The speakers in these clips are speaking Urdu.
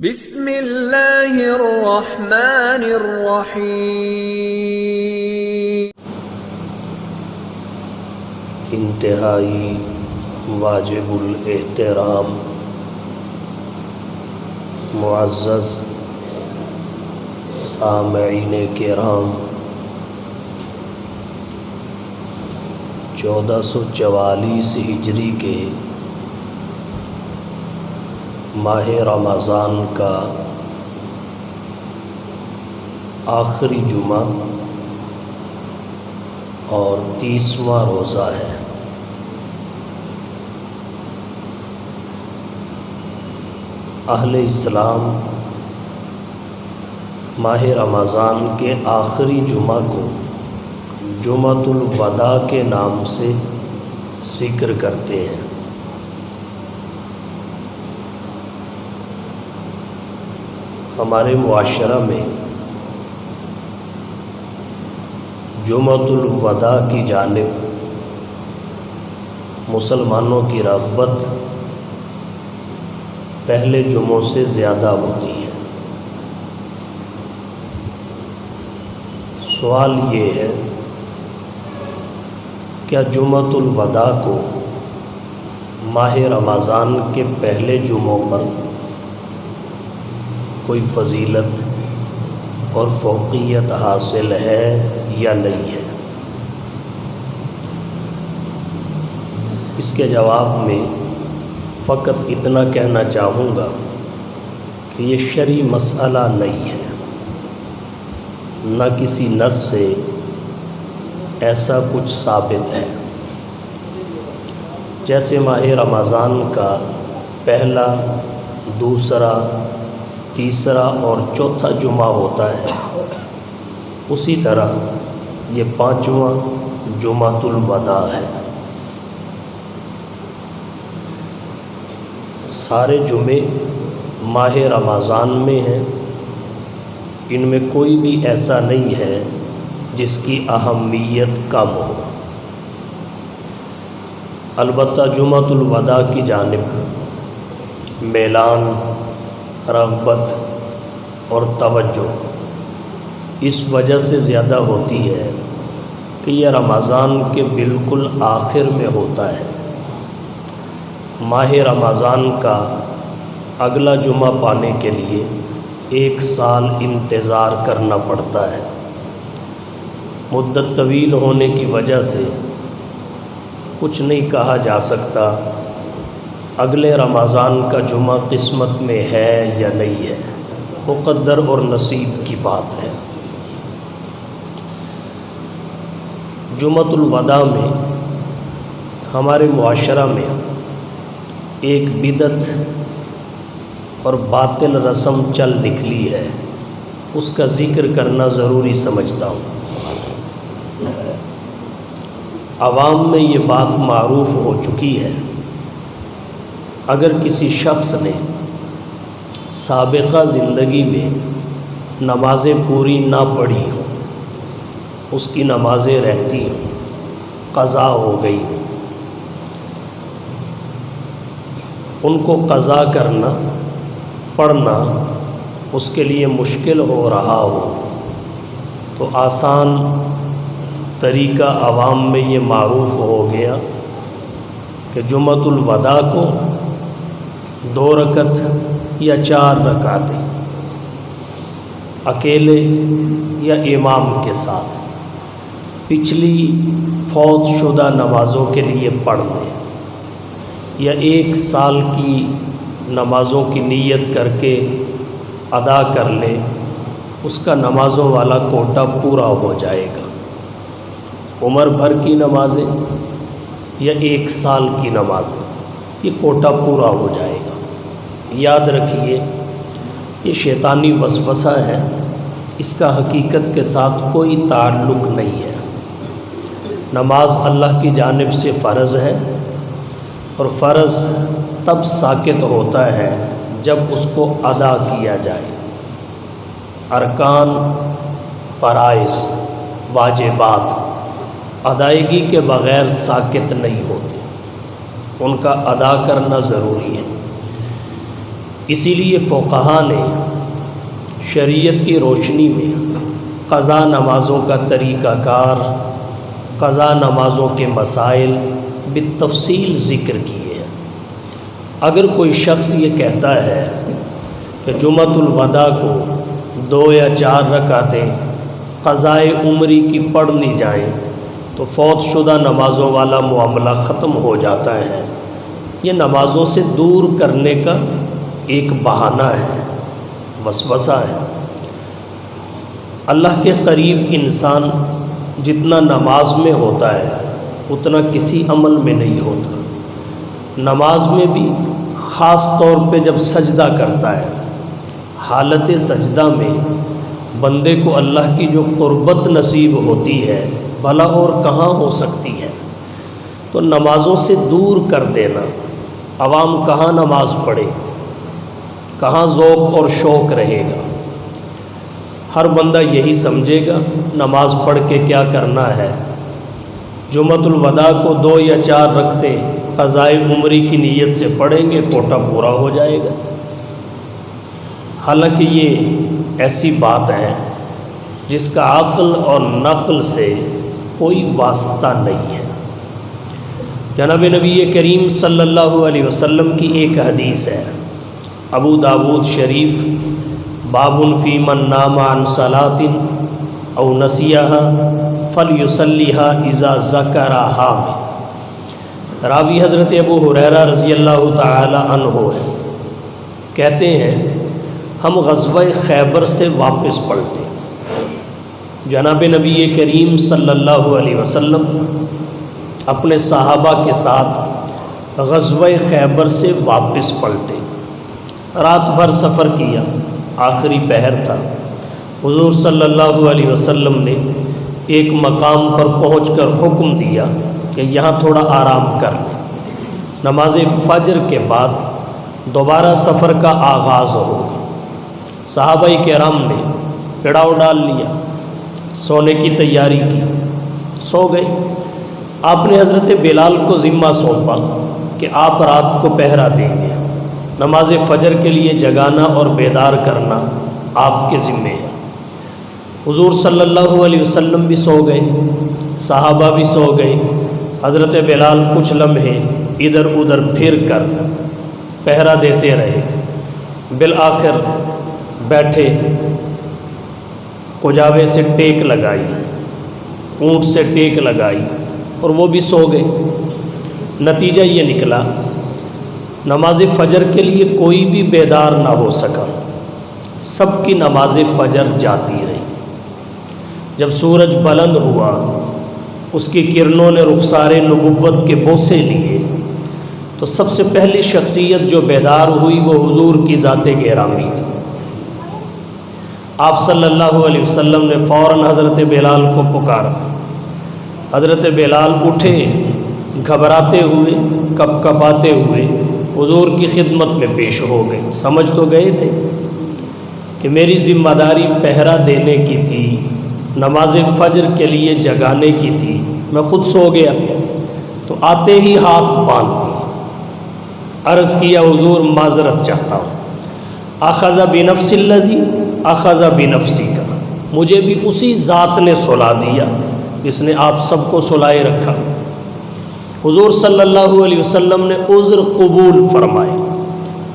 بسم اللہ الرحمن الرحیم۔ انتہائی واجب الاحترام معزز سامعین کرام، 1444 ہجری کے ماہ رمضان کا آخری جمعہ اور 30واں روزہ ہے۔ اہل اسلام ماہ رمضان کے آخری جمعہ کو جمعۃ الوداع کے نام سے ذکر کرتے ہیں۔ ہمارے معاشرہ میں جمعۃ الوداع کی جانب مسلمانوں کی رغبت پہلے جمعوں سے زیادہ ہوتی ہے۔ سوال یہ ہے، کیا جمعۃ الوداع کو ماہ رمضان کے پہلے جمعوں پر کوئی فضیلت اور فوقیت حاصل ہے یا نہیں ہے؟ اس کے جواب میں فقط اتنا کہنا چاہوں گا کہ یہ شرعی مسئلہ نہیں ہے، نہ کسی نص سے ایسا کچھ ثابت ہے۔ جیسے ماہ رمضان کا پہلا، دوسرا، تیسرا اور چوتھا جمعہ ہوتا ہے، اسی طرح یہ 5واں جمعۃ الوداع ہے۔ سارے جمعے ماہ رمضان میں ہیں، ان میں کوئی بھی ایسا نہیں ہے جس کی اہمیت کم ہو۔ البتہ جمعۃ الوداع کی جانب میلان، رغبت اور توجہ اس وجہ سے زیادہ ہوتی ہے کہ یہ رمضان کے بالکل آخر میں ہوتا ہے۔ ماہ رمضان کا اگلا جمعہ پانے کے لیے 1 سال انتظار کرنا پڑتا ہے۔ مدت طویل ہونے کی وجہ سے کچھ نہیں کہا جا سکتا اگلے رمضان کا جمعہ قسمت میں ہے یا نہیں ہے، مقدر اور نصیب کی بات ہے۔ جمعۃ الوداع میں ہمارے معاشرہ میں ایک بدعت اور باطل رسم چل نکلی ہے، اس کا ذکر کرنا ضروری سمجھتا ہوں۔ عوام میں یہ بات معروف ہو چکی ہے، اگر کسی شخص نے سابقہ زندگی میں نمازیں پوری نہ پڑھی ہوں، اس کی نمازیں رہتی ہوں، قضا ہو گئی، ان کو قضا کرنا، پڑھنا اس کے لیے مشکل ہو رہا ہو، تو آسان طریقہ عوام میں یہ معروف ہو گیا کہ جمعۃ الوداع کو 2 رکعت یا 4 رکعتیں اکیلے یا امام کے ساتھ پچھلی فوت شدہ نمازوں کے لیے پڑھ لیں، یا 1 سال کی نمازوں کی نیت کر کے ادا کر لے، اس کا نمازوں والا کوٹا پورا ہو جائے گا۔ عمر بھر کی نمازیں یا 1 سال کی نمازیں، یہ کوٹا پورا ہو جائے گا۔ یاد رکھیے، یہ شیطانی وسوسہ ہے، اس کا حقیقت کے ساتھ کوئی تعلق نہیں ہے۔ نماز اللہ کی جانب سے فرض ہے، اور فرض تب ساقط ہوتا ہے جب اس کو ادا کیا جائے۔ ارکان، فرائض، واجبات ادائیگی کے بغیر ساقط نہیں ہوتے، ان کا ادا کرنا ضروری ہے۔ اسی لیے فقہا نے شریعت کی روشنی میں قضا نمازوں کا طریقہ کار، قضا نمازوں کے مسائل بالتفصیل ذکر کیے ہیں۔ اگر کوئی شخص یہ کہتا ہے کہ جمعۃ الوداع کو 2 یا 4 رکعتیں قضائے عمری کی پڑھ لی جائیں تو فوت شدہ نمازوں والا معاملہ ختم ہو جاتا ہے، یہ نمازوں سے دور کرنے کا ایک بہانہ ہے، وسوسہ ہے۔ اللہ کے قریب انسان جتنا نماز میں ہوتا ہے اتنا کسی عمل میں نہیں ہوتا۔ نماز میں بھی خاص طور پہ جب سجدہ کرتا ہے، حالت سجدہ میں بندے کو اللہ کی جو قربت نصیب ہوتی ہے بھلا اور کہاں ہو سکتی ہے۔ تو نمازوں سے دور کر دینا، عوام کہاں نماز پڑھے، کہاں ذوق اور شوق رہے گا۔ ہر بندہ یہی سمجھے گا نماز پڑھ کے کیا کرنا ہے، جمعۃ الوداع کو 2 یا 4 رکعتیں قضائے عمری کی نیت سے پڑھیں گے، کوٹا پورا ہو جائے گا۔ حالانکہ یہ ایسی بات ہے جس کا عقل اور نقل سے کوئی واسطہ نہیں ہے۔ جناب نبی کریم صلی اللہ علیہ وسلم کی ایک حدیث ہے، ابو داود شریف، باب فی من نام عن صلاۃ او نسیها فلیصلیها اذا ذکرها میں۔ راوی حضرت ابو ہریرہ رضی اللہ تعالی عنہ ہے، کہتے ہیں ہم غزوہ خیبر سے واپس پلٹے، جناب نبی کریم صلی اللہ علیہ وسلم اپنے صحابہ کے ساتھ غزوہ خیبر سے واپس پلٹے، رات بھر سفر کیا، آخری پہر تھا۔ حضور صلی اللہ علیہ وسلم نے ایک مقام پر پہنچ کر حکم دیا کہ یہاں تھوڑا آرام کر لیں، نماز فجر کے بعد دوبارہ سفر کا آغاز ہو۔ صحابہ کرام نے پڑاؤ ڈال لیا، سونے کی تیاری کی، سو گئے۔ آپ نے حضرت بلال کو ذمہ سونپا کہ آپ رات کو پہرا دیں گے، نماز فجر کے لیے جگانا اور بیدار کرنا آپ کے ذمے ہے۔ حضور صلی اللہ علیہ وسلم بھی سو گئے، صحابہ بھی سو گئے۔ حضرت بلال کچھ لمحے ادھر ادھر پھر کر پہرا دیتے رہے، بالآخر بیٹھے، کجاوے سے ٹیک لگائی، اونٹ سے ٹیک لگائی، اور وہ بھی سو گئے۔ نتیجہ یہ نکلا نماز فجر کے لیے کوئی بھی بیدار نہ ہو سکا، سب کی نماز فجر جاتی رہی۔ جب سورج بلند ہوا، اس کی کرنوں نے رخسار نبوت کے بوسے لیے، تو سب سے پہلی شخصیت جو بیدار ہوئی وہ حضور کی ذات گرامی تھی۔ آپ صلی اللہ علیہ وسلم نے فوراً حضرت بلال کو پکارا۔ حضرت بلال اٹھے، گھبراتے ہوئے، کپ کپاتے ہوئے حضور کی خدمت میں پیش ہو گئے۔ سمجھ تو گئے تھے کہ میری ذمہ داری پہرا دینے کی تھی، نماز فجر کے لیے جگانے کی تھی، میں خود سو گیا۔ تو آتے ہی ہاتھ باندھ دی، عرض کیا حضور معذرت چاہتا ہوں، اخذ بنفس الذی اخذ بنفسی کا، مجھے بھی اسی ذات نے سلا دیا جس نے آپ سب کو سلائے رکھا۔ حضور صلی اللہ علیہ وسلم نے عذر قبول فرمائے،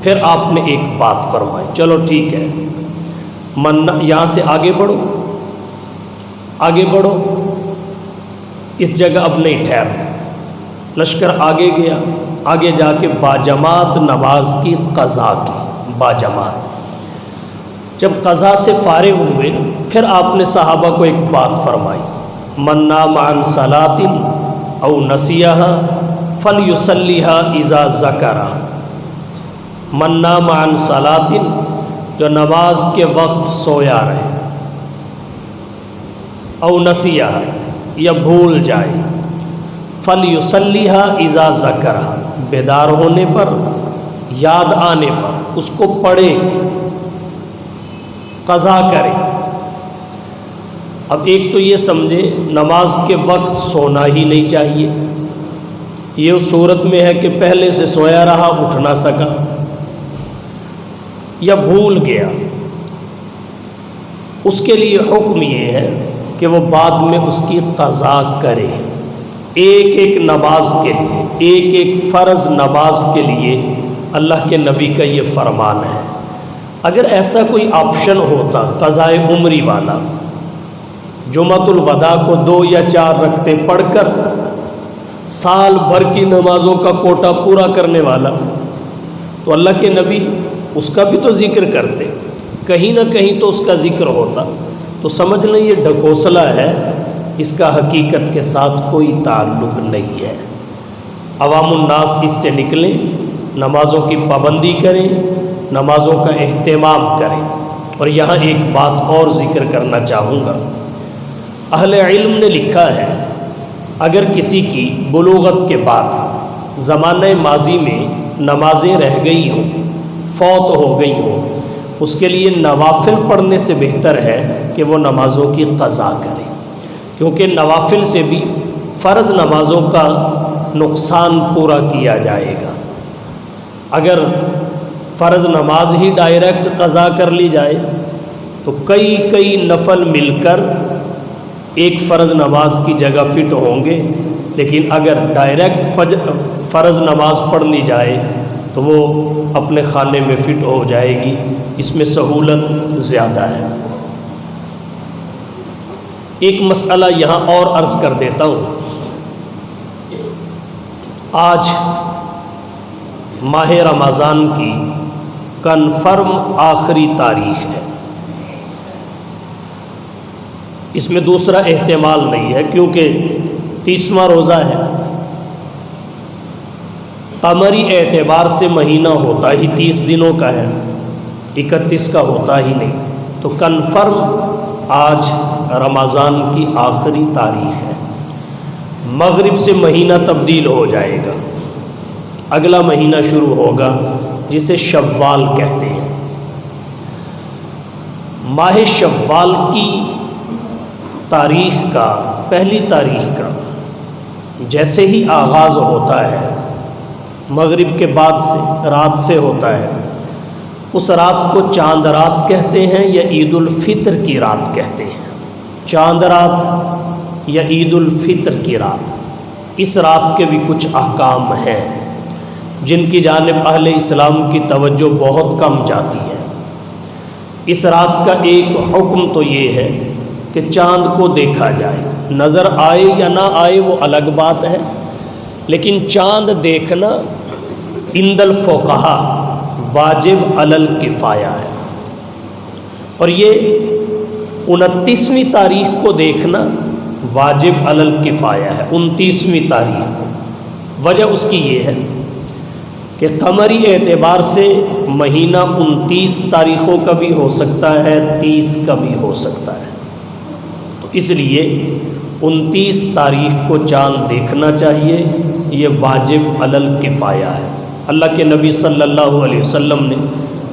پھر آپ نے ایک بات فرمائی، چلو ٹھیک ہے، یہاں سے آگے بڑھو، آگے بڑھو، اس جگہ اب نہیں ٹھہر۔ لشکر آگے گیا، آگے جا کے باجماعت نماز کی قضا کی، باجماعت۔ جب قضا سے فارغ ہوئے پھر آپ نے صحابہ کو ایک بات فرمائی، من نام عن صلاۃ او نسیها فلیصلیها اذا ذکرها۔ من نام عن صلاۃ، جو نماز کے وقت سویا رہے، او نسیها یا بھول جائے، فلیصلیها اذا ذکرها، بیدار ہونے پر، یاد آنے پر اس کو پڑھے، قضا کرے۔ اب ایک تو یہ سمجھے نماز کے وقت سونا ہی نہیں چاہیے، یہ اس صورت میں ہے کہ پہلے سے سویا رہا، اٹھ نہ سکا۔ یا بھول گیا، اس کے لیے حکم یہ ہے کہ وہ بعد میں اس کی قضا کرے۔ ایک ایک نماز کے لیے، ایک ایک فرض نماز کے لیے اللہ کے نبی کا یہ فرمان ہے۔ اگر ایسا کوئی آپشن ہوتا قضاء عمری والا، جمعۃ الوداع کو 2 یا 4 رکعتیں پڑھ کر سال بھر کی نمازوں کا کوٹا پورا کرنے والا، تو اللہ کے نبی اس کا بھی تو ذکر کرتے، کہیں نہ کہیں تو اس کا ذکر ہوتا۔ تو سمجھ لیں یہ ڈھکوسلا ہے، اس کا حقیقت کے ساتھ کوئی تعلق نہیں ہے۔ عوام الناس اس سے نکلیں، نمازوں کی پابندی کریں، نمازوں کا اہتمام کریں۔ اور یہاں ایک بات اور ذکر کرنا چاہوں گا، اہل علم نے لکھا ہے اگر کسی کی بلوغت کے بعد زمانہ ماضی میں نمازیں رہ گئی ہوں، فوت ہو گئی ہوں، اس کے لیے نوافل پڑھنے سے بہتر ہے کہ وہ نمازوں کی قضا کرے، کیونکہ نوافل سے بھی فرض نمازوں کا نقصان پورا کیا جائے گا۔ اگر فرض نماز ہی ڈائریکٹ قضا کر لی جائے تو کئی نفل مل کر ایک فرض نماز کی جگہ فٹ ہوں گے، لیکن اگر ڈائریکٹ فرض نماز پڑھ لی جائے تو وہ اپنے خانے میں فٹ ہو جائے گی، اس میں سہولت زیادہ ہے۔ ایک مسئلہ یہاں اور عرض کر دیتا ہوں، آج ماہ رمضان کی کنفرم آخری تاریخ ہے، اس میں دوسرا احتمال نہیں ہے کیونکہ 30واں روزہ ہے۔ قمری اعتبار سے مہینہ ہوتا ہی 30 دنوں کا ہے، 31 کا ہوتا ہی نہیں، تو کنفرم آج رمضان کی آخری تاریخ ہے۔ مغرب سے مہینہ تبدیل ہو جائے گا، اگلا مہینہ شروع ہوگا جسے شوال کہتے ہیں۔ ماہ شوال کی تاریخ کا، پہلی تاریخ کا جیسے ہی آغاز ہوتا ہے، مغرب کے بعد سے رات سے ہوتا ہے، اس رات کو چاند رات کہتے ہیں یا عید الفطر کی رات کہتے ہیں۔ چاند رات یا عید الفطر کی رات، اس رات کے بھی کچھ احکام ہیں جن کی جانب اہل اسلام کی توجہ بہت کم جاتی ہے۔ اس رات کا ایک حکم تو یہ ہے کہ چاند کو دیکھا جائے، نظر آئے یا نہ آئے وہ الگ بات ہے، لیکن چاند دیکھنا عند الفقہا واجب علی الکفایہ ہے، اور یہ 29ویں تاریخ کو دیکھنا واجب علی الکفایہ ہے، 29ویں تاریخ کو۔ وجہ اس کی یہ ہے کہ قمری اعتبار سے مہینہ 29 تاریخوں کا بھی ہو سکتا ہے، 30 کا بھی ہو سکتا ہے، تو اس لیے 29 تاریخ کو چاند دیکھنا چاہیے، یہ واجب علی الکفایہ ہے۔ اللہ کے نبی صلی اللہ علیہ وسلم نے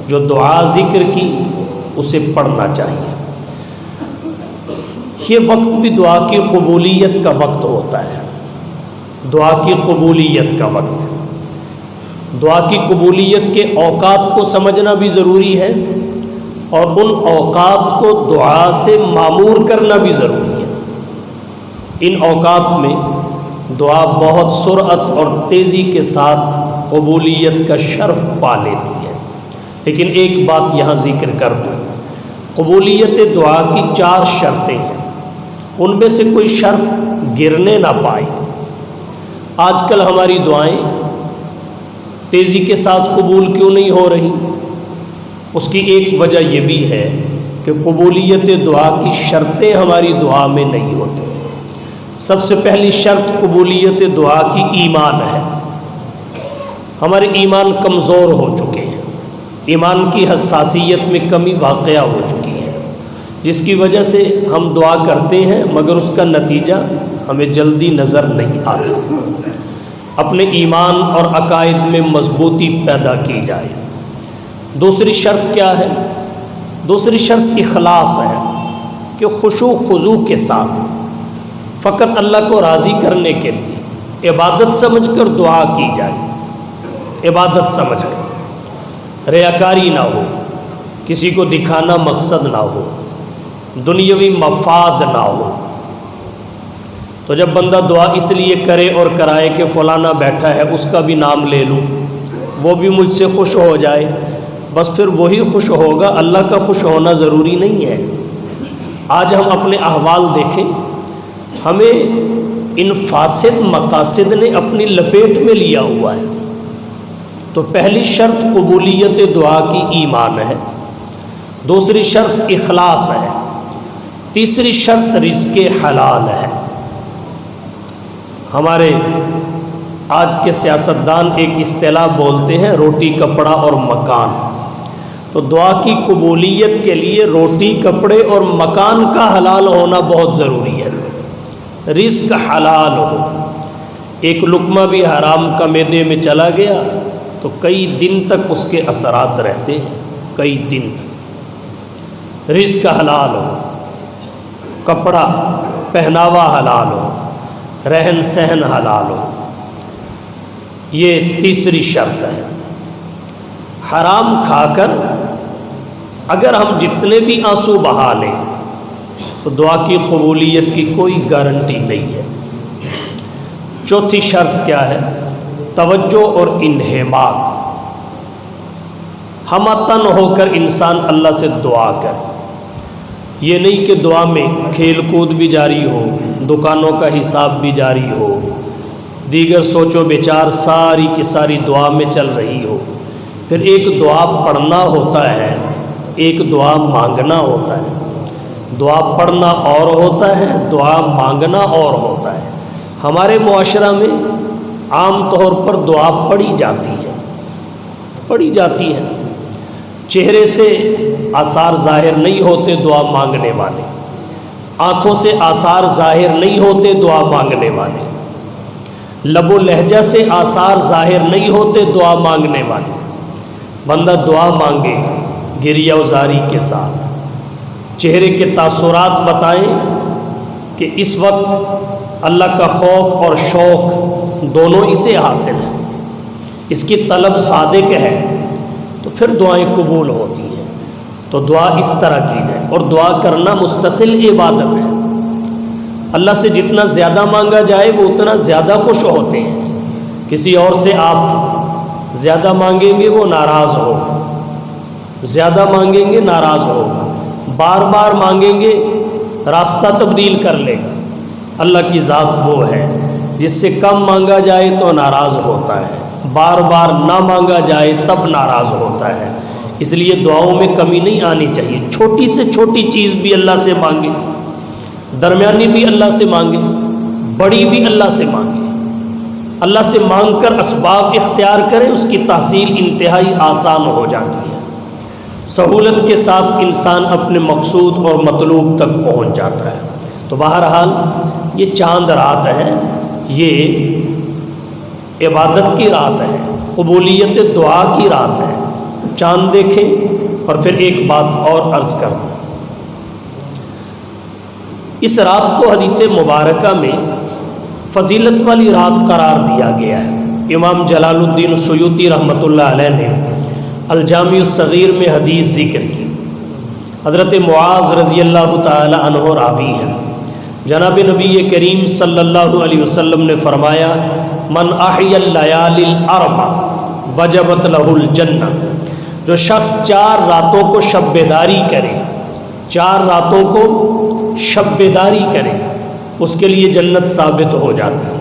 جو دعا ذکر کی اسے پڑھنا چاہیے۔ یہ وقت بھی دعا کی قبولیت کا وقت ہوتا ہے، دعا کی قبولیت کا وقت۔ دعا کی قبولیت کے اوقات کو سمجھنا بھی ضروری ہے، اور ان اوقات کو دعا سے معمور کرنا بھی ضروری ہے۔ ان اوقات میں دعا بہت سرعت اور تیزی کے ساتھ قبولیت کا شرف پا لیتی ہے، لیکن ایک بات یہاں ذکر کر دوں، قبولیت دعا کی 4 شرطیں ہیں، ان میں سے کوئی شرط گرنے نہ پائے۔ آج کل ہماری دعائیں تیزی کے ساتھ قبول کیوں نہیں ہو رہی؟ اس کی ایک وجہ یہ بھی ہے کہ قبولیت دعا کی شرطیں ہماری دعا میں نہیں ہوتی۔ سب سے پہلی شرط قبولیت دعا کی ایمان ہے۔ ہمارے ایمان کمزور ہو چکے ہیں، ایمان کی حساسیت میں کمی واقع ہو چکی ہے، جس کی وجہ سے ہم دعا کرتے ہیں مگر اس کا نتیجہ ہمیں جلدی نظر نہیں آتا۔ اپنے ایمان اور عقائد میں مضبوطی پیدا کی جائے۔ دوسری شرط کیا ہے؟ دوسری شرط اخلاص ہے، کہ خشوع خضوع کے ساتھ فقط اللہ کو راضی کرنے کے لیے عبادت سمجھ کر دعا کی جائے، عبادت سمجھ کر، ریاکاری نہ ہو، کسی کو دکھانا مقصد نہ ہو، دنیاوی مفاد نہ ہو۔ تو جب بندہ دعا اس لیے کرے اور کرائے کہ فلانا بیٹھا ہے اس کا بھی نام لے لوں، وہ بھی مجھ سے خوش ہو جائے، بس پھر وہی خوش ہوگا، اللہ کا خوش ہونا ضروری نہیں ہے۔ آج ہم اپنے احوال دیکھیں، ہمیں ان فاسد مقاصد نے اپنی لپیٹ میں لیا ہوا ہے۔ تو پہلی شرط قبولیت دعا کی ایمان ہے، دوسری شرط اخلاص ہے، تیسری شرط رزق حلال ہے۔ ہمارے آج کے سیاستدان ایک اصطلاح بولتے ہیں روٹی کپڑا اور مکان، تو دعا کی قبولیت کے لیے روٹی کپڑے اور مکان کا حلال ہونا بہت ضروری ہے، رزق حلال ہو۔ ایک لقمہ بھی حرام کا معدے میں چلا گیا تو کئی دن تک اس کے اثرات رہتے ہیں، کئی دن تک۔ رزق حلال ہو، کپڑا پہناوا حلال ہو، رہن سہن حلال ہو، یہ تیسری شرط ہے۔ حرام کھا کر اگر ہم جتنے بھی آنسو بہا لیں تو دعا کی قبولیت کی کوئی گارنٹی نہیں ہے۔ چوتھی شرط کیا ہے؟ توجہ اور انہماک، ہم تن ہو کر انسان اللہ سے دعا کر، یہ نہیں کہ دعا میں کھیل کود بھی جاری ہو، دکانوں کا حساب بھی جاری ہو، دیگر سوچ و بچار ساری کی ساری دعا میں چل رہی ہو۔ پھر ایک دعا پڑھنا ہوتا ہے، ایک دعا مانگنا ہوتا ہے۔ دعا پڑھنا اور ہوتا ہے، دعا مانگنا اور ہوتا ہے۔ ہمارے معاشرہ میں عام طور پر دعا پڑھی جاتی ہے، چہرے سے آثار ظاہر نہیں ہوتے دعا مانگنے والے، آنکھوں سے آثار ظاہر نہیں ہوتے دعا مانگنے والے، لب و لہجہ سے آثار ظاہر نہیں ہوتے دعا مانگنے والے۔ بندہ دعا مانگے گریہ وزاری کے ساتھ، چہرے کے تاثرات بتائیں کہ اس وقت اللہ کا خوف اور شوق دونوں اسے حاصل ہے، اس کی طلب صادق ہے، تو پھر دعائیں قبول ہوتی ہیں۔ تو دعا اس طرح کی جائے، اور دعا کرنا مستقل عبادت ہے۔ اللہ سے جتنا زیادہ مانگا جائے وہ اتنا زیادہ خوش ہوتے ہیں۔ کسی اور سے آپ زیادہ مانگیں گے وہ ناراض ہوگا، زیادہ مانگیں گے ناراض ہوگا، بار بار مانگیں گے راستہ تبدیل کر لے گا۔ اللہ کی ذات وہ ہے جس سے کم مانگا جائے تو ناراض ہوتا ہے، بار بار نہ مانگا جائے تب ناراض ہوتا ہے۔ اس لیے دعاؤں میں کمی نہیں آنی چاہیے، چھوٹی سے چھوٹی چیز بھی اللہ سے مانگے، درمیانی بھی اللہ سے مانگے، بڑی بھی اللہ سے مانگے۔ اللہ سے مانگ کر اسباب اختیار کریں، اس کی تحصیل انتہائی آسان ہو جاتی ہے، سہولت کے ساتھ انسان اپنے مقصود اور مطلوب تک پہنچ جاتا ہے۔ تو بہرحال یہ چاند رات ہے، یہ عبادت کی رات ہے، قبولیت دعا کی رات ہے۔ چاند دیکھیں، اور پھر ایک بات اور عرض کر دوں، اس رات کو حدیث مبارکہ میں فضیلت والی رات قرار دیا گیا ہے۔ امام جلال الدین سیوطی رحمۃ اللہ علیہ نے الجامع الصغیر میں حدیث ذکر کی، حضرت معاذ رضی اللہ تعالی عنہ راوی ہیں، جناب نبی کریم صلی اللہ علیہ وسلم نے فرمایا، من احیی اللیالی الاربع وجبت لہ الجنہ، جو شخص 4 راتوں کو شب بیداری کرے، 4 راتوں کو شب بیداری کرے، اس کے لیے جنت ثابت ہو جاتی ہے،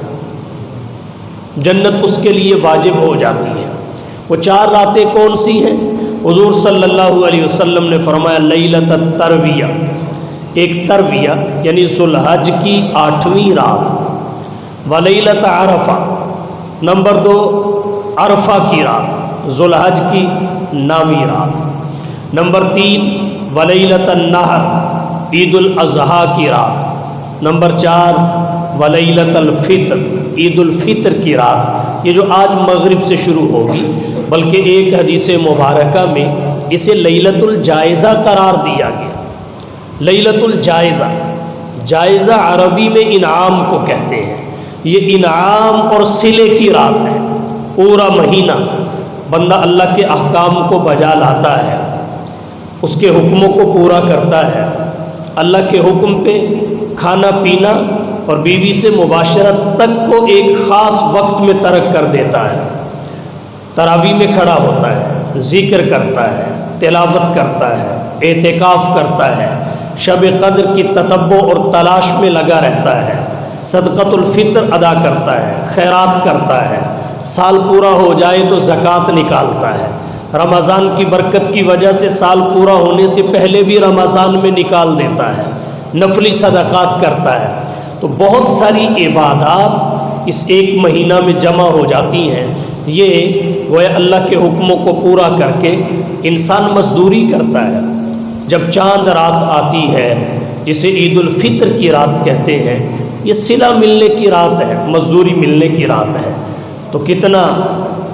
جنت اس کے لیے واجب ہو جاتی ہے۔ وہ 4 راتیں کون سی ہیں؟ حضور صلی اللہ علیہ وسلم نے فرمایا لیلۃ الترویہ، ایک ترویہ یعنی ذو الحج کی 8ویں رات، ولیلۃ عرفہ، نمبر 2 عرفہ کی رات، ذو الحج کی 9ویں رات، نمبر 3 ولیلۃ النحر، عید الاضحیٰ کی رات، نمبر 4 ولیلۃ الفطر، عید الفطر کی رات، یہ جو آج مغرب سے شروع ہوگی، بلکہ ایک حدیث مبارکہ میں اسے لیلۃ الجائزہ قرار دیا گیا۔ لیلۃ الجائزہ، جائزہ عربی میں انعام کو کہتے ہیں، یہ انعام اور صلے کی رات ہے۔ پورا مہینہ بندہ اللہ کے احکام کو بجا لاتا ہے، اس کے حکموں کو پورا کرتا ہے، اللہ کے حکم پہ کھانا پینا اور بیوی سے مباشرت تک کو ایک خاص وقت میں ترک کر دیتا ہے، تراویح میں کھڑا ہوتا ہے، ذکر کرتا ہے، تلاوت کرتا ہے، اعتکاف کرتا ہے، شب قدر کی تتبع اور تلاش میں لگا رہتا ہے، صدقۃ الفطر ادا کرتا ہے، خیرات کرتا ہے، سال پورا ہو جائے تو زکوٰۃ نکالتا ہے، رمضان کی برکت کی وجہ سے سال پورا ہونے سے پہلے بھی رمضان میں نکال دیتا ہے، نفلی صدقات کرتا ہے۔ تو بہت ساری عبادات اس ایک مہینہ میں جمع ہو جاتی ہیں۔ یہ گویا اللہ کے حکموں کو پورا کر کے انسان مزدوری کرتا ہے۔ جب چاند رات آتی ہے جسے عید الفطر کی رات کہتے ہیں، یہ صلہ ملنے کی رات ہے، مزدوری ملنے کی رات ہے، تو کتنا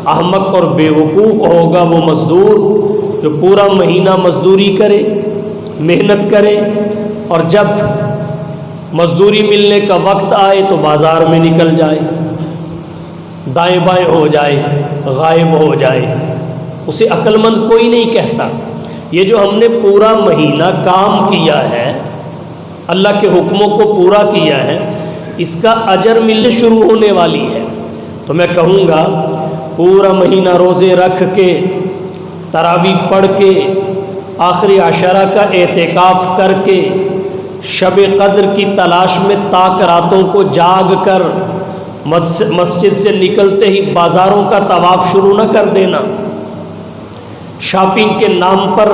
احمق اور بیوقوف ہوگا وہ مزدور جو پورا مہینہ مزدوری کرے، محنت کرے، اور جب مزدوری ملنے کا وقت آئے تو بازار میں نکل جائے، دائیں بائیں ہو جائے، غائب ہو جائے۔ اسے عقل مند کوئی نہیں کہتا۔ یہ جو ہم نے پورا مہینہ کام کیا ہے، اللہ کے حکموں کو پورا کیا ہے، اس کا اجر ملنے شروع ہونے والی ہے۔ تو میں کہوں گا پورا مہینہ روزے رکھ کے، تراویح پڑھ کے، آخری عشرہ کا اعتکاف کر کے، شب قدر کی تلاش میں تاک راتوں کو جاگ کر مسجد سے نکلتے ہی بازاروں کا طواف شروع نہ کر دینا، شاپنگ کے نام پر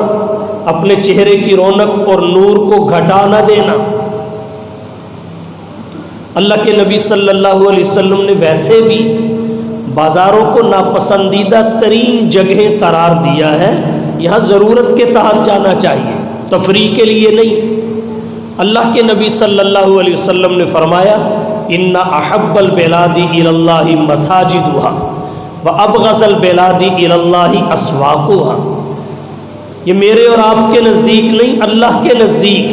اپنے چہرے کی رونق اور نور کو گھٹا نہ دینا۔ اللہ کے نبی صلی اللہ علیہ وسلم نے ویسے بھی بازاروں کو ناپسندیدہ ترین جگہیں قرار دیا ہے، یہاں ضرورت کے تحت جانا چاہیے، تفریح کے لیے نہیں۔ اللہ کے نبی صلی اللہ علیہ وسلم نے فرمایا ان احب البلاد الی اللہ مساجدها وابغض البلاد الی اللہ اسواقها۔ یہ میرے اور آپ کے نزدیک نہیں، اللہ کے نزدیک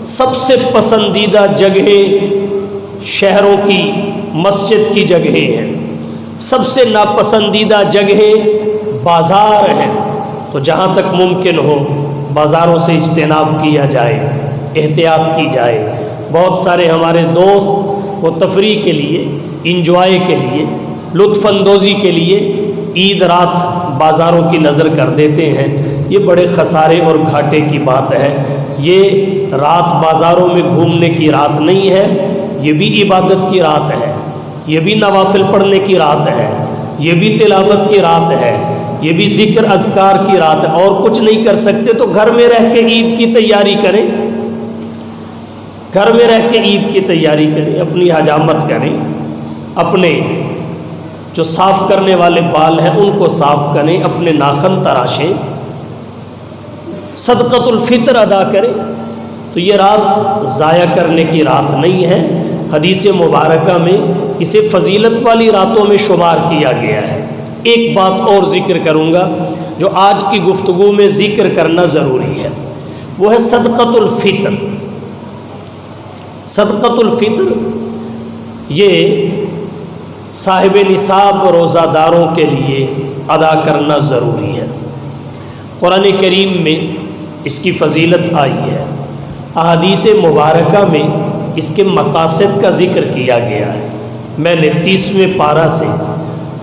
سب سے پسندیدہ جگہیں شہروں کی مسجد کی جگہیں ہیں، سب سے ناپسندیدہ جگہیں بازار ہیں۔ تو جہاں تک ممکن ہو بازاروں سے اجتناب کیا جائے، احتیاط کی جائے۔ بہت سارے ہمارے دوست وہ تفریح کے لیے، انجوائے کے لیے، لطف اندوزی کے لیے عید رات بازاروں کی نظر کر دیتے ہیں۔ یہ بڑے خسارے اور گھاٹے کی بات ہے۔ یہ رات بازاروں میں گھومنے کی رات نہیں ہے، یہ بھی عبادت کی رات ہے، یہ بھی نوافل پڑھنے کی رات ہے، یہ بھی تلاوت کی رات ہے، یہ بھی ذکر اذکار کی رات ہے۔ اور کچھ نہیں کر سکتے تو گھر میں رہ کے عید کی تیاری کریں، گھر میں رہ کے عید کی تیاری کریں، اپنی حجامت کریں، اپنے جو صاف کرنے والے بال ہیں ان کو صاف کریں، اپنے ناخن تراشیں، صدقۃ الفطر ادا کریں۔ تو یہ رات ضائع کرنے کی رات نہیں ہے۔ حدیث مبارکہ میں اسے فضیلت والی راتوں میں شمار کیا گیا ہے۔ ایک بات اور ذکر کروں گا جو آج کی گفتگو میں ذکر کرنا ضروری ہے، وہ ہے صدقۃ الفطر۔ صدقۃ الفطر یہ صاحب نصاب روزہ داروں کے لیے ادا کرنا ضروری ہے۔ قرآن کریم میں اس کی فضیلت آئی ہے، احادیث مبارکہ میں اس کے مقاصد کا ذکر کیا گیا ہے۔ میں نے 30ویں پارہ سے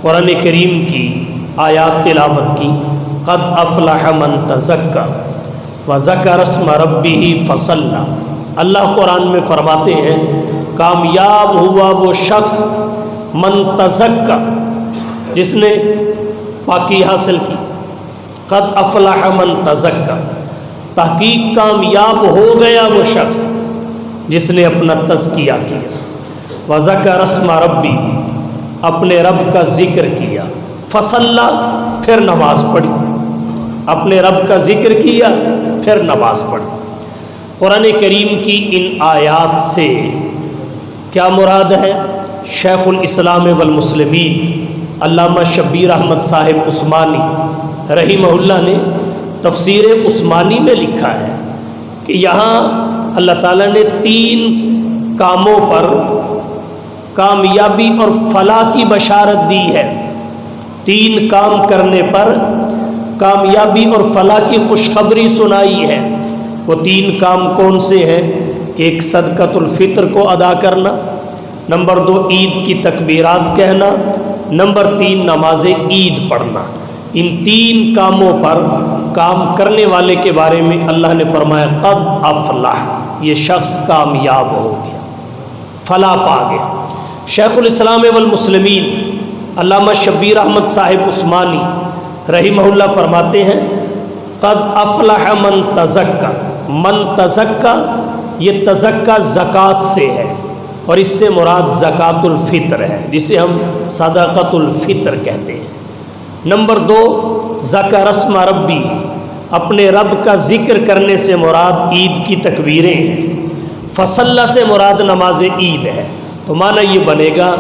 قرآن کریم کی آیات تلاوت کی۔ قد افلح من تزکا وذکر اسم ربہ فصلی۔ اللہ قرآن میں فرماتے ہیں کامیاب ہوا وہ شخص من تزکا، جس نے پاکی حاصل کی۔ قد افلح من تزکا، تحقیق کامیاب ہو گیا وہ شخص جس نے اپنا تزکیہ کیا۔ وذکر اسم ربہ، اپنے رب کا ذکر کیا۔ فصلی، پھر نماز پڑھی، اپنے رب کا ذکر کیا پھر نماز پڑھی۔ قرآن کریم کی ان آیات سے کیا مراد ہے؟ شیخ الاسلام والمسلمین علامہ شبیر احمد صاحب عثمانی رحمہ اللہ نے تفسیر عثمانی میں لکھا ہے کہ یہاں اللہ تعالیٰ نے 3 کاموں پر کامیابی اور فلاح کی بشارت دی ہے۔ 3 کام کرنے پر کامیابی اور فلاح کی خوشخبری سنائی ہے۔ وہ 3 کام کون سے ہیں؟ ایک صدقۃ الفطر کو ادا کرنا، نمبر 2 عید کی تکبیرات کہنا، نمبر 3 نماز عید پڑھنا۔ ان 3 کاموں پر کام کرنے والے کے بارے میں اللہ نے فرمایا قد افلح، یہ شخص کامیاب ہو گیا، فلاح پا گیا۔ شیخ الاسلام والمسلمین علامہ شبیر احمد صاحب عثمانی رحمہ اللہ فرماتے ہیں قد افلح من تزکا۔ من تزکا، یہ تزکا زکوٰۃ سے ہے اور اس سے مراد زکوٰۃ الفطر ہے، جسے ہم صدقۃ الفطر کہتے ہیں۔ نمبر 2 ذکر اسم ربی، اپنے رب کا ذکر کرنے سے مراد عید کی تکبیریں ہیں۔ فصلی سے مراد نماز عید ہے۔ تو معنی یہ بنے گا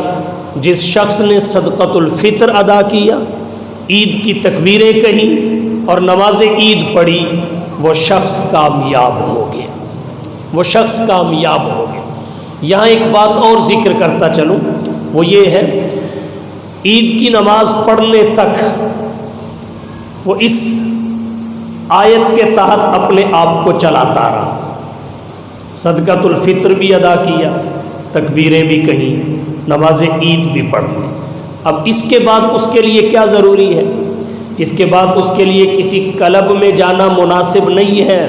جس شخص نے صدقۃ الفطر ادا کیا، عید کی تکبیریں کہیں اور نماز عید پڑھی، وہ شخص کامیاب ہو گیا، وہ شخص کامیاب ہو گیا۔ یہاں ایک بات اور ذکر کرتا چلوں، وہ یہ ہے عید کی نماز پڑھنے تک وہ اس آیت کے تحت اپنے آپ کو چلاتا رہا، صدقۃ الفطر بھی ادا کیا، تکبیریں بھی کہیں، نماز عید بھی پڑھ لی۔ اب اس کے بعد اس کے لیے کیا ضروری ہے؟ اس کے بعد اس کے لیے کسی کلب میں جانا مناسب نہیں ہے،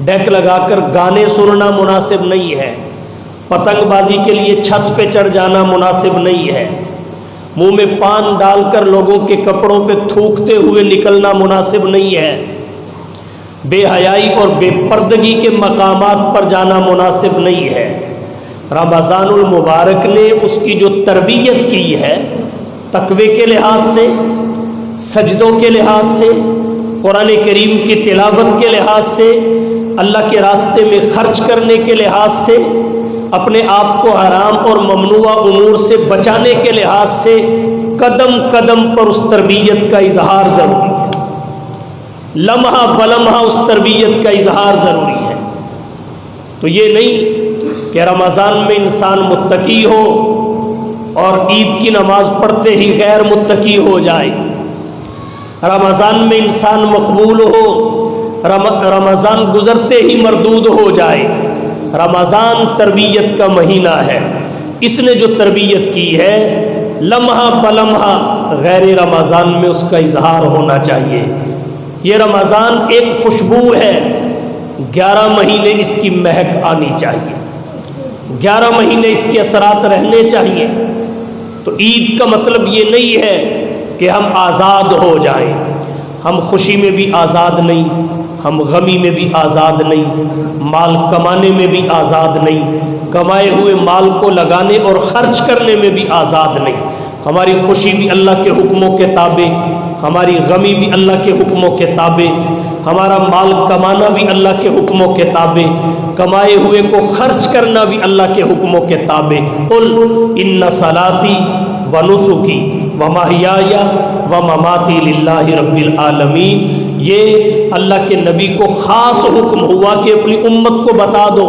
ڈیک لگا کر گانے سننا مناسب نہیں ہے، پتنگ بازی کے لیے چھت پہ چڑھ جانا مناسب نہیں ہے، منہ میں پان ڈال کر لوگوں کے کپڑوں پہ تھوکتے ہوئے نکلنا مناسب نہیں ہے، بے حیائی اور بے پردگی کے مقامات پر جانا مناسب نہیں ہے۔ رمضان المبارک نے اس کی جو تربیت کی ہے تقوی کے لحاظ سے، سجدوں کے لحاظ سے، قرآن کریم کی تلاوت کے لحاظ سے، اللہ کے راستے میں خرچ کرنے کے لحاظ سے، اپنے آپ کو حرام اور ممنوع امور سے بچانے کے لحاظ سے قدم قدم پر اس تربیت کا اظہار ضروری ہے، لمحہ بلمحہ اس تربیت کا اظہار ضروری ہے۔ تو یہ نہیں کہ رمضان میں انسان متقی ہو اور عید کی نماز پڑھتے ہی غیر متقی ہو جائے، رمضان میں انسان مقبول ہو، رمضان گزرتے ہی مردود ہو جائے۔ رمضان تربیت کا مہینہ ہے، اس نے جو تربیت کی ہے لمحہ بلمحہ غیر رمضان میں اس کا اظہار ہونا چاہیے۔ یہ رمضان ایک خوشبو ہے، 11 مہینے اس کی مہک آنی چاہیے، 11 مہینے اس کے اثرات رہنے چاہیے۔ تو عید کا مطلب یہ نہیں ہے کہ ہم آزاد ہو جائیں، ہم خوشی میں بھی آزاد نہیں، ہم غمی میں بھی آزاد نہیں، مال کمانے میں بھی آزاد نہیں، کمائے ہوئے مال کو لگانے اور خرچ کرنے میں بھی آزاد نہیں۔ ہماری خوشی بھی اللہ کے حکموں کے تابع، ہماری غمی بھی اللہ کے حکموں کے تابع، ہمارا مال کمانا بھی اللہ کے حکموں کے تابع، کمائے ہوئے کو خرچ کرنا بھی اللہ کے حکموں کے تابع۔ قل ان صلاتی و نسکی و محیای و مماتی للہ رب العالمین، یہ اللہ کے نبی کو خاص حکم ہوا کہ اپنی امت کو بتا دو،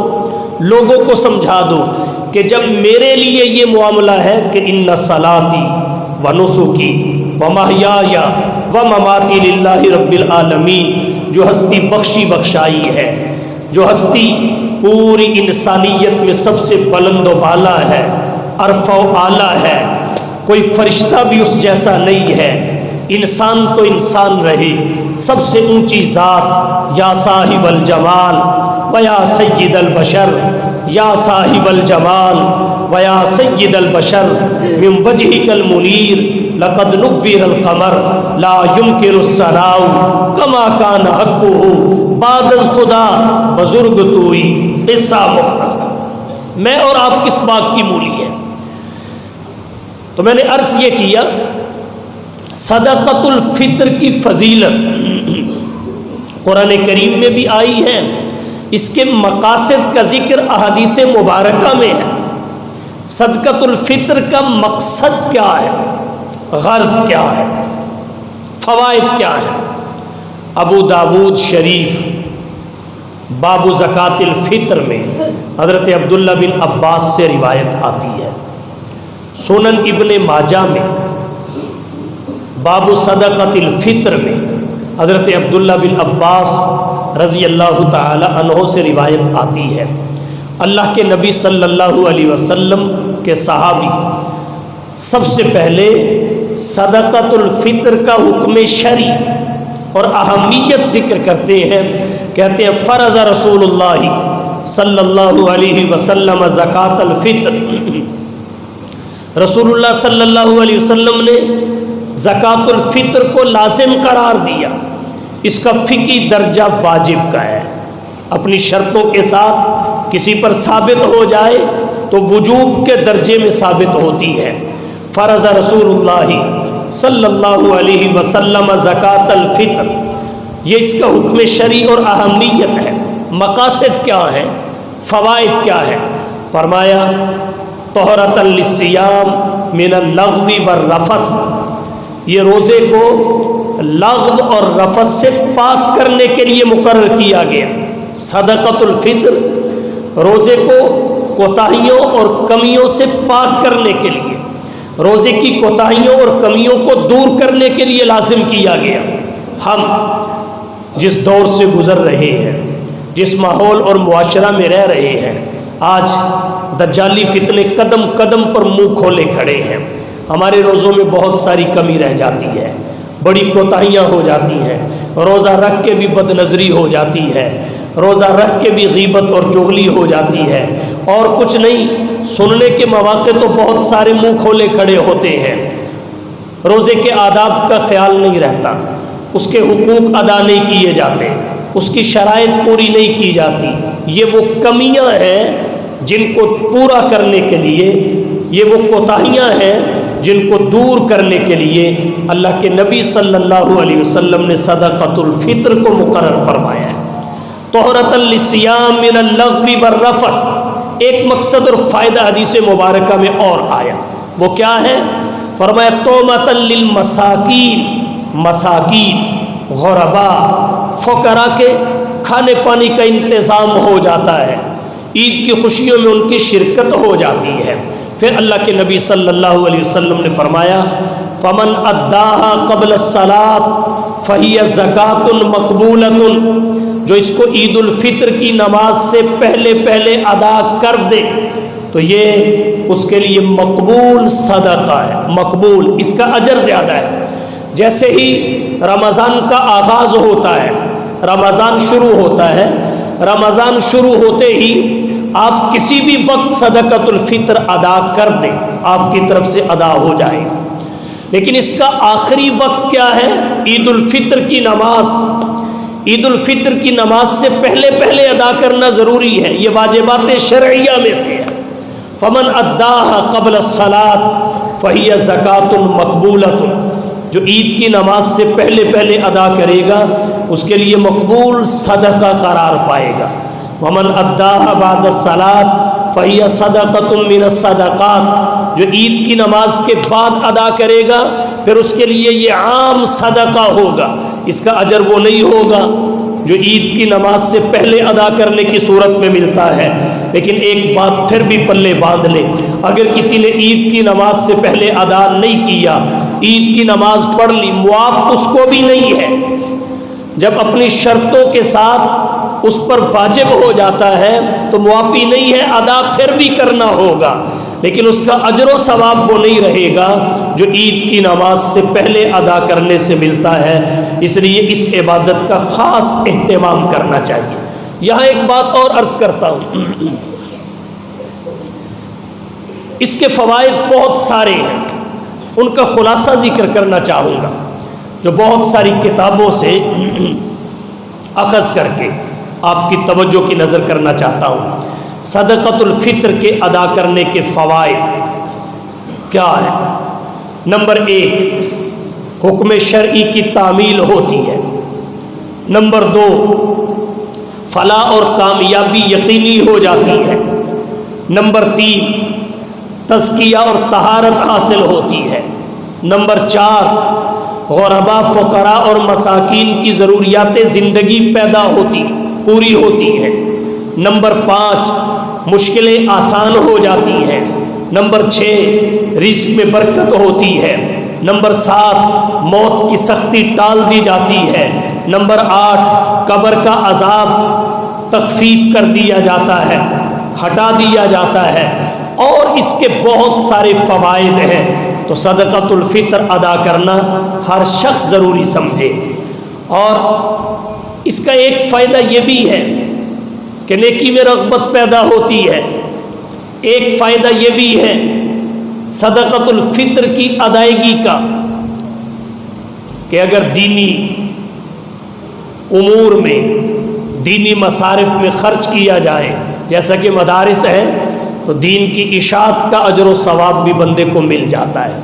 لوگوں کو سمجھا دو کہ جب میرے لیے یہ معاملہ ہے کہ ان صلاتی و نسکی و محیای و مماتی للہ رب العالمین، جو ہستی بخشی بخشائی ہے، جو ہستی پوری انسانیت میں سب سے بلند و بالا ہے، عرفہ و اعلیٰ ہے، کوئی فرشتہ بھی اس جیسا نہیں ہے، انسان تو انسان رہے، سب سے اونچی ذات، یا صاحب الجمال و یا سید البشر، یا صاحب الجمال و یا سید البشر، من وجہک المنیر لقد نور القمر لا يمکن الثناء کما کان حقہ، بعد از خدا بزرگ توئی، قصہ مختصر۔ میں اور آپ کس بات کی مولی ہے؟ تو میں نے عرض یہ کیا صدقۃ الفطر کی فضیلت قرآن کریم میں بھی آئی ہے، اس کے مقاصد کا ذکر احادیث مبارکہ میں ہے۔ صدقۃ الفطر کا مقصد کیا ہے، غرض کیا ہے، فوائد کیا ہے؟ ابو داود شریف باب زکوٰۃ الفطر میں حضرت عبداللہ بن عباس سے روایت آتی ہے، سنن ابن ماجہ میں باب صدقۃ الفطر میں حضرت عبداللہ بن عباس رضی اللہ تعالی عنہ سے روایت آتی ہے، اللہ کے نبی صلی اللہ علیہ وسلم کے صحابی سب سے پہلے صدقۃ الفطر کا حکم شرعی اور اہمیت ذکر کرتے ہیں، کہتے ہیں فرض رسول اللہ صلی اللہ علیہ وسلم زکوٰۃ الفطر، رسول اللہ صلی اللہ علیہ وسلم نے زکوٰۃ الفطر کو لازم قرار دیا۔ اس کا فقہی درجہ واجب کا ہے، اپنی شرطوں کے ساتھ کسی پر ثابت ہو جائے تو وجوب کے درجے میں ثابت ہوتی ہے۔ فرض رسول اللہ صلی اللہ علیہ وسلم زکوٰۃ الفطر، یہ اس کا حکم شرعی اور اہمیت ہے۔ مقاصد کیا ہیں، فوائد کیا ہے؟ فرمایا طہرۃ للصیام من اللغو والرفث، یہ روزے کو لغو اور رفث سے پاک کرنے کے لیے مقرر کیا گیا۔ صدقۃ الفطر روزے کو کوتاہیوں اور کمیوں سے پاک کرنے کے لیے، روزے کی کوتاہیوں اور کمیوں کو دور کرنے کے لیے لازم کیا گیا۔ ہم جس دور سے گزر رہے ہیں، جس ماحول اور معاشرہ میں رہ رہے ہیں، آج دجالی فتنے قدم قدم پر منہ کھولے کھڑے ہیں۔ ہمارے روزوں میں بہت ساری کمی رہ جاتی ہے، بڑی کوتاہیاں ہو جاتی ہیں، روزہ رکھ کے بھی بد نظری ہو جاتی ہے، روزہ رکھ کے بھی غیبت اور چغلی ہو جاتی ہے، اور کچھ نہیں، سننے کے مواقع تو بہت سارے منہ کھولے کھڑے ہوتے ہیں۔ روزے کے آداب کا خیال نہیں رہتا، اس کے حقوق ادا نہیں کیے جاتے، اس کی شرائط پوری نہیں کی جاتی۔ یہ وہ کمیاں ہیں جن کو پورا کرنے کے لیے، یہ وہ کوتاہیاں ہیں جن کو دور کرنے کے لیے اللہ کے نبی صلی اللہ علیہ وسلم نے صدقۃ الفطر کو مقرر فرمایا ہے۔ طہرۃ للصیام من اللغو والرفث، ایک مقصد اور فائدہ حدیث مبارکہ میں اور آیا، وہ کیا ہے؟ فرمایا طعمۃ للمساکین، مساکین غرباء فقراء کے کھانے پانی کا انتظام ہو جاتا ہے، عید کی خوشیوں میں ان کی شرکت ہو جاتی ہے۔ پھر اللہ کے نبی صلی اللہ علیہ وسلم نے فرمایا فمن اداہا قبل الصلاۃ فہی زکوٰۃ مقبولۃ، جو اس کو عید الفطر کی نماز سے پہلے پہلے ادا کر دے تو یہ اس کے لیے مقبول صدقہ ہے، مقبول، اس کا اجر زیادہ ہے۔ جیسے ہی رمضان کا آغاز ہوتا ہے، رمضان شروع ہوتا ہے، رمضان شروع ہوتے ہی آپ کسی بھی وقت صدقۃ الفطر ادا کر دیں، آپ کی طرف سے ادا ہو جائے، لیکن اس کا آخری وقت کیا ہے؟ عید الفطر کی نماز، عید الفطر کی نماز سے پہلے پہلے ادا کرنا ضروری ہے، یہ واجبات شرعیہ میں سے ہے۔ فمن اداہا قبل الصلاۃ فہی زکوٰۃ مقبولۃ، جو عید کی نماز سے پہلے پہلے ادا کرے گا اس کے لیے مقبول صدقہ قرار پائے گا۔ ومن اداہا بعد الصلاۃ فہی صدقۃ من الصدقات، جو عید کی نماز کے بعد ادا کرے گا پھر اس کے لیے یہ عام صدقہ ہوگا، اس کا اجر وہ نہیں ہوگا جو عید کی نماز سے پہلے ادا کرنے کی صورت میں ملتا ہے۔ لیکن ایک بات پھر بھی پلے باندھ لیں، اگر کسی نے عید کی نماز سے پہلے ادا نہیں کیا، عید کی نماز پڑھ لی، معاف اس کو بھی نہیں ہے۔ جب اپنی شرطوں کے ساتھ اس پر واجب ہو جاتا ہے تو معافی نہیں ہے، ادا پھر بھی کرنا ہوگا، لیکن اس کا اجر و ثواب وہ نہیں رہے گا جو عید کی نماز سے پہلے ادا کرنے سے ملتا ہے۔ اس لیے اس عبادت کا خاص اہتمام کرنا چاہیے۔ یہاں ایک بات اور عرض کرتا ہوں، اس کے فوائد بہت سارے ہیں، ان کا خلاصہ ذکر کرنا چاہوں گا جو بہت ساری کتابوں سے اخذ کر کے آپ کی توجہ کی نظر کرنا چاہتا ہوں۔ صدقۃ الفطر کے ادا کرنے کے فوائد کیا ہے؟ نمبر 1، حکم شرعی کی تعمیل ہوتی ہے۔ نمبر 2، فلاح اور کامیابی یقینی ہو جاتی ہے۔ نمبر 3، تزکیہ اور طہارت حاصل ہوتی ہے۔ نمبر 4، غرباء فقراء اور مساکین کی ضروریات زندگی پوری ہوتی ہیں۔ نمبر 5، مشکلیں آسان ہو جاتی ہیں۔ نمبر 6 رزق میں برکت ہوتی ہے، نمبر 7 موت کی سختی ٹال دی جاتی ہے، نمبر 8 قبر کا عذاب تخفیف کر دیا جاتا ہے، ہٹا دیا جاتا ہے، اور اس کے بہت سارے فوائد ہیں۔ تو صدقۃ الفطر ادا کرنا ہر شخص ضروری سمجھے۔ اور اس کا ایک فائدہ یہ بھی ہے کہ نیکی میں رغبت پیدا ہوتی ہے۔ ایک فائدہ یہ بھی ہے صدقۃ الفطر کی ادائیگی کا کہ اگر دینی امور میں، دینی مصارف میں خرچ کیا جائے، جیسا کہ مدارس ہیں، تو دین کی اشاعت کا اجر و ثواب بھی بندے کو مل جاتا ہے۔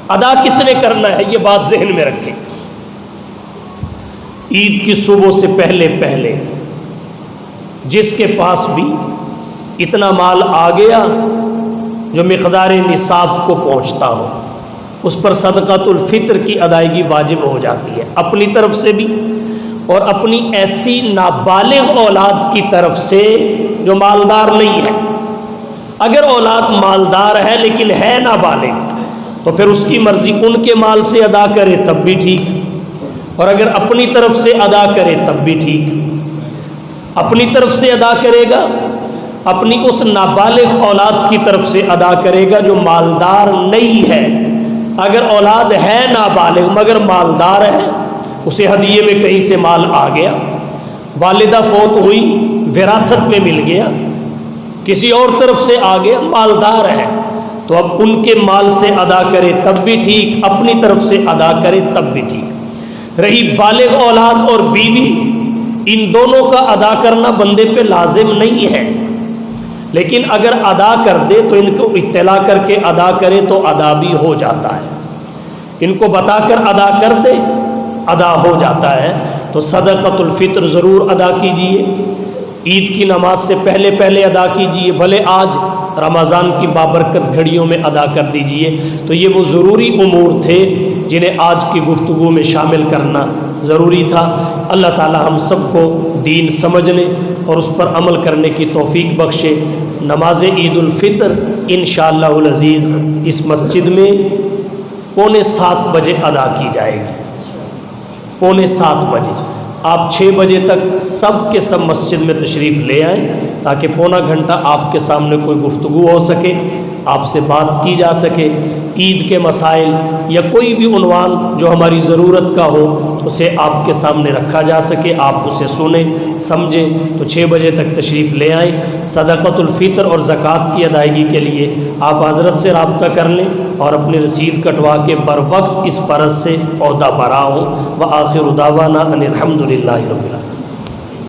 ادا کس نے کرنا ہے یہ بات ذہن میں رکھیں۔ عید کی صبح سے پہلے جس کے پاس بھی اتنا مال آ گیا جو مقدار نصاب کو پہنچتا ہو، اس پر صدقۃ الفطر کی ادائیگی واجب ہو جاتی ہے، اپنی طرف سے بھی اور اپنی ایسی نابالغ اولاد کی طرف سے جو مالدار نہیں ہے۔ اگر اولاد مالدار ہے لیکن ہے نابالغ تو پھر اس کی مرضی، ان کے مال سے ادا کرے تب بھی ٹھیک، اور اگر اپنی طرف سے ادا کرے تب بھی ٹھیک۔ اپنی طرف سے ادا کرے گا، اپنی اس نابالغ اولاد کی طرف سے ادا کرے گا جو مالدار نہیں ہے۔ اگر اولاد ہے نابالغ مگر مالدار ہے، اسے ہدیے میں کہیں سے مال آ گیا، والدہ فوت ہوئی وراثت میں مل گیا، کسی اور طرف سے آ گیا، مالدار ہے، تو اب ان کے مال سے ادا کرے تب بھی ٹھیک، اپنی طرف سے ادا کرے تب بھی ٹھیک۔ رہی بالغ اولاد اور بیوی، ان دونوں کا ادا کرنا بندے پہ لازم نہیں ہے، لیکن اگر ادا کر دے تو ان کو اطلاع کر کے ادا کرے تو ادا بھی ہو جاتا ہے، ان کو بتا کر ادا کر دے ادا ہو جاتا ہے۔ تو صدقۃ الفطر ضرور ادا کیجئے، عید کی نماز سے پہلے ادا کیجئے، بھلے آج رمضان کی بابرکت گھڑیوں میں ادا کر دیجئے۔ تو یہ وہ ضروری امور تھے جنہیں آج کی گفتگو میں شامل کرنا ضروری تھا۔ اللہ تعالی ہم سب کو دین سمجھنے اور اس پر عمل کرنے کی توفیق بخشے۔ نماز عید الفطر انشاءاللہ العزیز اس مسجد میں 6:45 بجے ادا کی جائے گی، 6:45 بجے۔ آپ 6 بجے تک سب کے سب مسجد میں تشریف لے آئیں تاکہ پونا گھنٹہ آپ کے سامنے کوئی گفتگو ہو سکے، آپ سے بات کی جا سکے، عید کے مسائل یا کوئی بھی عنوان جو ہماری ضرورت کا ہو اسے آپ کے سامنے رکھا جا سکے، آپ اسے سنیں سمجھیں۔ تو 6 بجے تک تشریف لے آئیں۔ صدقۃ الفطر اور زکوٰۃ کی ادائیگی کے لیے آپ حضرت سے رابطہ کر لیں اور اپنی رسید کٹوا کے بر وقت اس فرض سے عہدہ برآ ہوں۔ وآخر دعوانا ان الحمد للہ رب العالمین۔